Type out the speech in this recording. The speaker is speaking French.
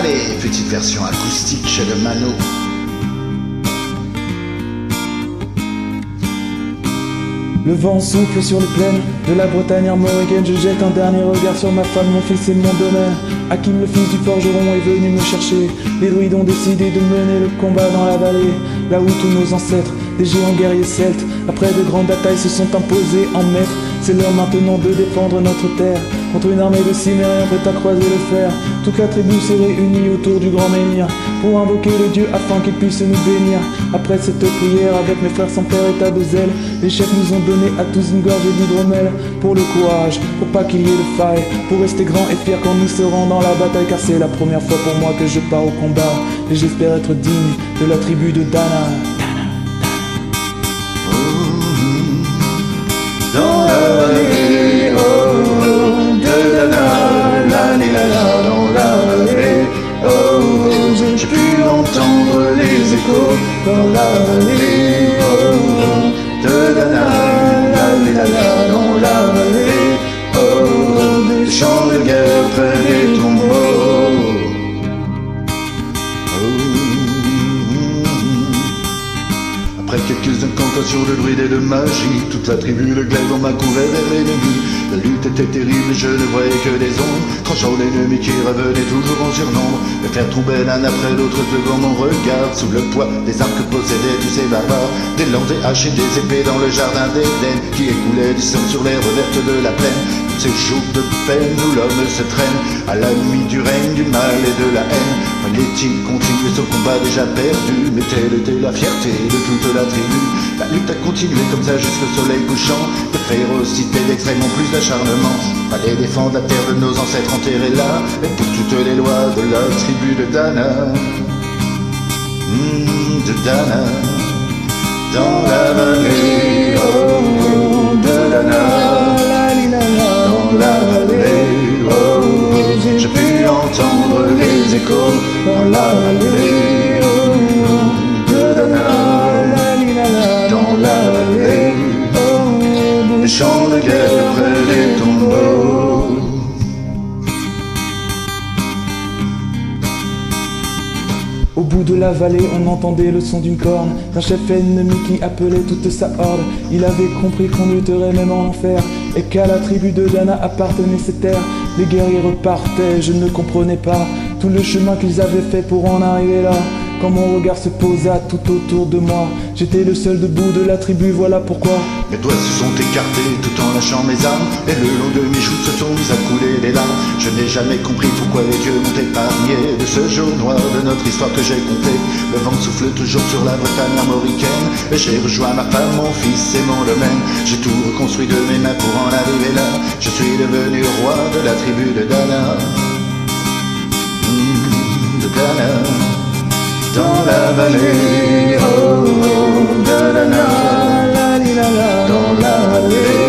Allez, petite version acoustique chez le Mano. Le vent souffle sur les plaines de la Bretagne armoricaine. Je jette un dernier regard sur ma femme, mon fils et mon domaine. Hakim, le fils du forgeron, est venu me chercher. Les druides ont décidé de mener le combat dans la vallée, là où tous nos ancêtres, des géants guerriers celtes, après de grandes batailles, se sont imposés en maîtres. C'est l'heure maintenant de défendre notre terre contre une armée de cimériens prête à croiser le fer. Toute la tribu s'est réunie autour du grand menhir pour invoquer le Dieu afin qu'il puisse nous bénir. Après cette prière, avec mes frères sans père et tas de zèle, les chefs nous ont donné à tous une gorgée d'hydromel. Pour le courage, pour pas qu'il y ait de faille, pour rester grand et fier quand nous serons dans la bataille. Car c'est la première fois pour moi que je pars au combat, et j'espère être digne de la tribu de Dana. Dans la vallée, oh, oh, de Dana, la la la, dans la vallée, oh, oh, j'ai pu entendre les échos. Dans la vallée, oh, oh, de Dana, la la la, dans la vallée, oh, oh, des champs de guerre près des tombeaux. Après quelques incantations de druides et de magie, toute la tribu de glaive en m'a couvert vers l'ennemi. La lutte était terrible et je ne voyais que des ombres, tranchant l'ennemi qui revenait toujours en surnombre. Les fers tombaient l'un après l'autre devant mon regard, sous le poids des armes que possédaient tous ces barbares. Des lances, des haches et des épées dans le jardin d'Éden, qui écoulait du sang sur l'herbe verte de la plaine. Tous ces jours de peine où l'homme se traîne à la nuit du règne du mal et de la haine. Fallait-il continuer ce combat déjà perdu? Mais telle était la fierté de toute la tribu. La lutte a continué comme ça jusqu'au soleil couchant. De férocité, d'extrêmement plus d'acharnement. Fallait défendre la terre de nos ancêtres enterrés là, et pour toutes les lois de la tribu de Dana. De Dana. Dans la vallée, oh, oh, de Dana. Dans la vallée, oh, oh, j'ai pu entendre les échos. Dans la vallée, oh, oh, de Dana. Dans la vallée, oh, oh, des champs de guerre près des tombeaux. Au bout de la vallée, on entendait le son d'une corne, d'un chef ennemi qui appelait toute sa horde. Il avait compris qu'on lutterait même en enfer, et qu'à la tribu de Dana appartenaient ces terres. Les guerriers repartaient, je ne comprenais pas tout le chemin qu'ils avaient fait pour en arriver là. Quand mon regard se posa tout autour de moi, j'étais le seul debout de la tribu, voilà pourquoi. Mes doigts se sont écartés tout en lâchant mes armes, et le long de mes joues se sont mis à couler des larmes. Je n'ai jamais compris pourquoi les dieux m'ont épargné de ce jour noir de notre histoire que j'ai compté. Le vent souffle toujours sur la Bretagne armoricaine, et j'ai rejoint ma femme, mon fils et mon domaine. J'ai tout reconstruit de mes mains pour en arriver là. Je suis devenu roi de la tribu de Dana. De Dana. Dans la vallée, oh, oh, de Dana, la la la, dans la vallée.